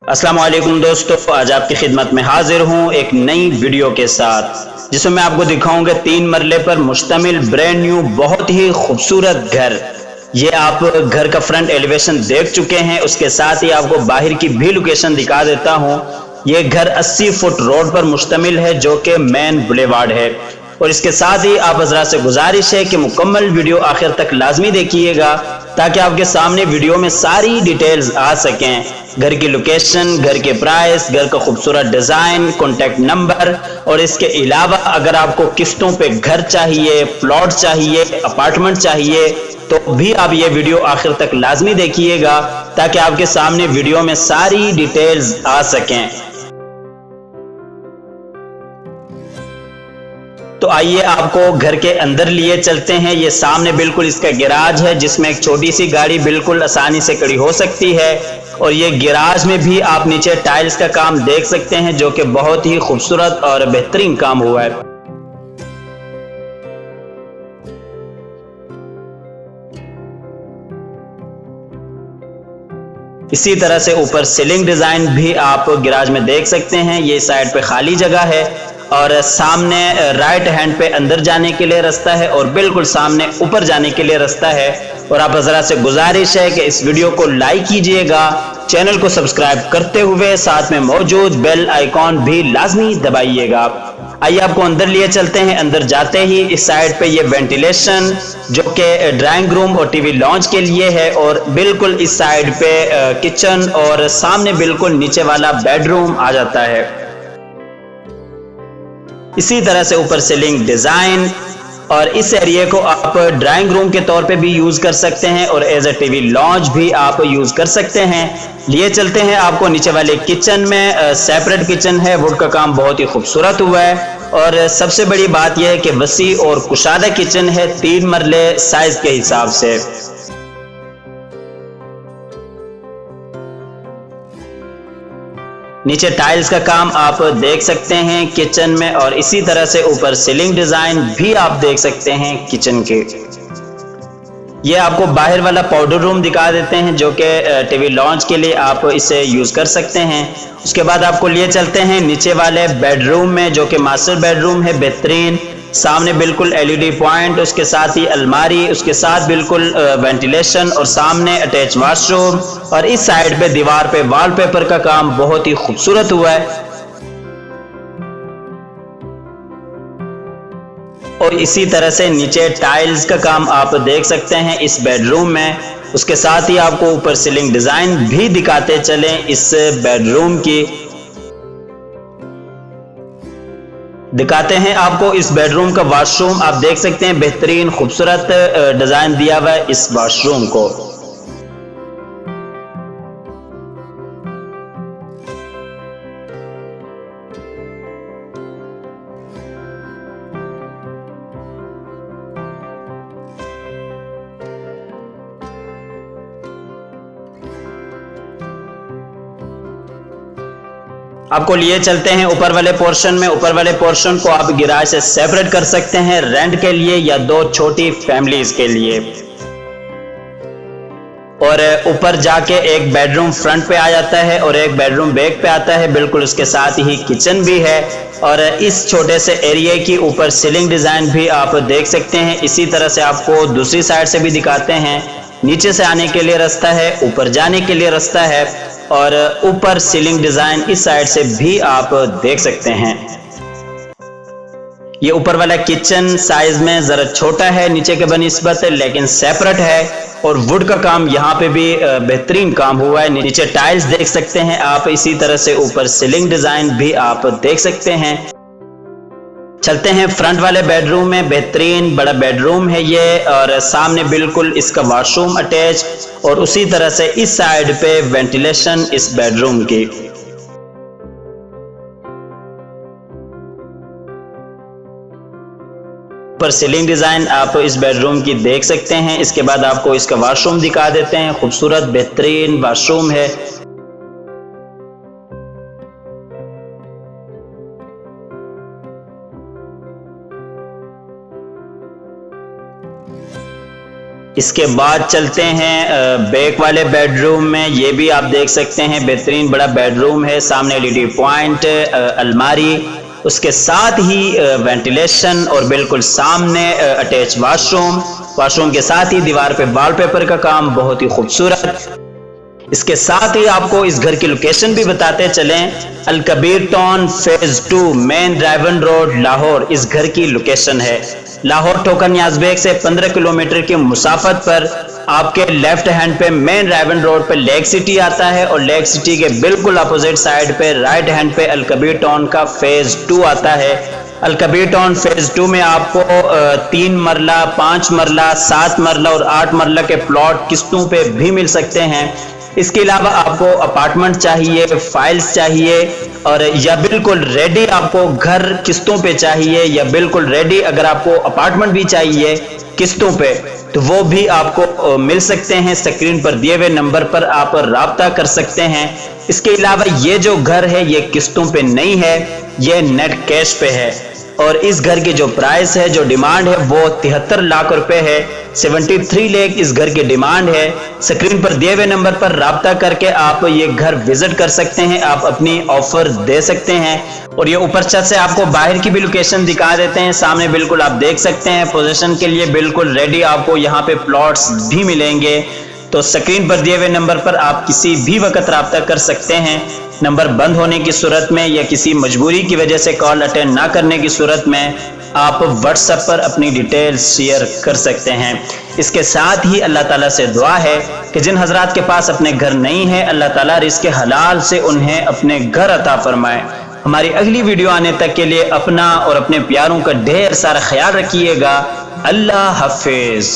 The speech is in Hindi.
अस्सलाम वालेकुम दोस्तों, आज आपकी खिदमत में हाजिर हूँ एक नई वीडियो के साथ जिसमें मैं आपको दिखाऊंगा 3 मरले पर मुश्तमिल ब्रांड न्यू बहुत ही खूबसूरत घर। ये आप घर का फ्रंट एलिवेशन देख चुके हैं, उसके साथ ही आपको बाहर की भी लोकेशन दिखा देता हूँ। ये घर 80 फुट रोड पर मुश्तमिल है जो कि मेन बुलेवार्ड है। और इसके साथ ही आप हजरात से गुजारिश है कि मुकम्मल वीडियो आखिर तक लाजमी देखिएगा ताकि आपके सामने वीडियो में सारी डिटेल्स आ सकें। घर की लोकेशन, घर के प्राइस, घर का खूबसूरत डिजाइन, कॉन्टैक्ट नंबर और इसके अलावा अगर आपको किस्तों पे घर चाहिए, प्लॉट चाहिए, अपार्टमेंट चाहिए तो भी आप ये वीडियो आखिर तक लाजमी देखिएगा ताकि आपके सामने वीडियो में सारी डिटेल्स आ सकें। तो आइए आपको घर के अंदर लिए चलते हैं। ये सामने बिल्कुल इसका गैराज है जिसमें एक छोटी सी गाड़ी बिल्कुल आसानी से खड़ी हो सकती है। और ये गैराज में भी आप नीचे टाइल्स का काम देख सकते हैं जो कि बहुत ही खूबसूरत और बेहतरीन काम हुआ है। इसी तरह से ऊपर सीलिंग डिजाइन भी आप गैराज में देख सकते हैं। ये साइड पे खाली जगह है और सामने राइट हैंड पे अंदर जाने के लिए रास्ता है और बिल्कुल सामने ऊपर जाने के लिए रास्ता है। और आप हजरात से गुजारिश है कि इस वीडियो को लाइक कीजिएगा, चैनल को सब्सक्राइब करते हुए साथ में मौजूद बेल आइकॉन भी लाजमी दबाइएगा। आइए आपको अंदर लिए चलते हैं। अंदर जाते ही इस साइड पे ये वेंटिलेशन जो कि ड्राइंग रूम और टीवी लॉन्च के लिए है और बिल्कुल इस साइड पे किचन और सामने बिल्कुल नीचे वाला बेडरूम आ जाता है। इसी तरह से ऊपर सीलिंग डिजाइन और इस एरिया को आप ड्राइंग रूम के तौर पे भी यूज कर सकते हैं और एज अ टीवी लॉन्च भी आप यूज कर सकते हैं। लिए चलते हैं आपको नीचे वाले किचन में। सेपरेट किचन है, वुड का काम बहुत ही खूबसूरत हुआ है और सबसे बड़ी बात यह है कि वसी और कुशादा किचन है 3 मरले साइज के हिसाब से। नीचे टाइल्स का काम आप देख सकते हैं किचन में और इसी तरह से ऊपर सीलिंग डिजाइन भी आप देख सकते हैं किचन के। ये आपको बाहर वाला पाउडर रूम दिखा देते हैं जो कि टीवी लॉन्च के लिए आप इसे यूज कर सकते हैं। उसके बाद आपको लिए चलते हैं नीचे वाले बेडरूम में जो कि मास्टर बेडरूम है बेहतरीन। सामने बिल्कुल एलईडी पॉइंट, उसके साथ ही अलमारी, उसके साथ बिल्कुल वेंटिलेशन और सामने अटैच वॉशरूम और इस साइड पे दीवार पे वॉलपेपर का काम बहुत ही खूबसूरत हुआ है। और इसी तरह से नीचे टाइल्स का काम आप देख सकते हैं इस बेडरूम में। उसके साथ ही आपको ऊपर सीलिंग डिजाइन भी दिखाते चलें इस बेडरूम की। दिखाते हैं आपको इस बेडरूम का वॉशरूम। आप देख सकते हैं बेहतरीन खूबसूरत डिजाइन दिया हुआ है इस वॉशरूम को। आपको लिए चलते हैं ऊपर वाले पोर्शन में। ऊपर वाले पोर्शन को आप गैराज से सेपरेट कर सकते हैं रेंट के लिए या 2 छोटी फैमिलीज के लिए। और ऊपर जाके एक बेडरूम फ्रंट पे आ जाता है और एक बेडरूम बैक पे आता है, बिल्कुल उसके साथ ही किचन भी है। और इस छोटे से एरिया की ऊपर सीलिंग डिजाइन भी आप देख सकते हैं। इसी तरह से आपको दूसरी साइड से भी दिखाते हैं। नीचे से आने के लिए रास्ता है, ऊपर जाने के लिए रास्ता है और ऊपर सीलिंग डिजाइन इस साइड से भी आप देख सकते हैं। ये ऊपर वाला किचन साइज में जरा छोटा है नीचे के बनिस्बत, लेकिन सेपरेट है और वुड का काम यहाँ पे भी बेहतरीन काम हुआ है। नीचे टाइल्स देख सकते हैं आप, इसी तरह से ऊपर सीलिंग डिजाइन भी आप देख सकते हैं। चलते हैं फ्रंट वाले बेडरूम में। बेहतरीन बड़ा बेडरूम है ये और सामने बिल्कुल इसका वॉशरूम अटैच और उसी तरह से इस साइड पे वेंटिलेशन इस बेडरूम की। ऊपर सीलिंग डिजाइन आप इस बेडरूम की देख सकते हैं। इसके बाद आपको इसका वॉशरूम दिखा देते हैं। खूबसूरत बेहतरीन वॉशरूम है। इसके बाद चलते हैं बैक वाले बेडरूम में। ये भी आप देख सकते हैं बेहतरीन बड़ा बेडरूम है, सामने एलईडी पॉइंट, अलमारी, उसके साथ ही वेंटिलेशन और बिल्कुल सामने अटैच वॉशरूम। वॉशरूम के साथ ही दीवार पे वॉलपेपर का काम बहुत ही खूबसूरत। इसके साथ ही आपको इस घर की लोकेशन भी बताते चलें, Al Kabir town phase 2 main driven road Lahore इस घर की लोकेशन है। लाहौर टोकन याजबेग से 15 किलोमीटर की मुसाफत पर आपके लेफ्ट हैंड पे मेन ड्राइवन रोड पे लेक सिटी आता है और लेक सिटी के बिल्कुल अपोजिट साइड पे राइट हैंड पे अल कबीर टाउन का फेज 2 आता है। अल कबीर टाउन फेज 2 में आपको 3 मरला, 5 मरला, 7 मरला और 8 मरला के प्लॉट किस्तों पे भी मिल सकते हैं। इसके अलावा आपको अपार्टमेंट चाहिए, फाइल्स चाहिए और या बिल्कुल रेडी आपको घर किस्तों पे चाहिए या बिल्कुल रेडी अगर आपको अपार्टमेंट भी चाहिए किस्तों पे, तो वो भी आपको मिल सकते हैं। स्क्रीन पर दिए हुए नंबर पर आप राब्ता कर सकते हैं। इसके अलावा ये जो घर है ये किस्तों पे नहीं है, ये नेट कैश पे है और इस घर की जो प्राइस है, जो डिमांड है वो 73 लाख रुपए है। 73 लाख इस घर की डिमांड है। स्क्रीन पर दिए हुए नंबर पर राब्ता करके आप ये घर विजिट कर सकते हैं, आप अपनी ऑफर दे सकते हैं। और ये ऊपर छत से आपको बाहर की भी लोकेशन दिखा देते हैं। सामने बिल्कुल आप देख सकते हैं पोजीशन के लिए बिल्कुल रेडी आपको यहाँ पे प्लॉट्स भी मिलेंगे। तो स्क्रीन पर दिए हुए नंबर पर आप किसी भी वक्त राब्ता कर सकते हैं। नंबर बंद होने की सूरत में या किसी मजबूरी की वजह से कॉल अटेंड ना करने की सूरत में आप व्हाट्सएप पर अपनी डिटेल्स शेयर कर सकते हैं। इसके साथ ही अल्लाह ताला से दुआ है कि जिन हजरात के पास अपने घर नहीं है, अल्लाह ताला रिज़्क़ हलाल से उन्हें अपने घर अता फरमाए। हमारी अगली वीडियो आने तक के लिए अपना और अपने प्यारों का ढेर सारा ख्याल रखिएगा। अल्लाह हाफिज।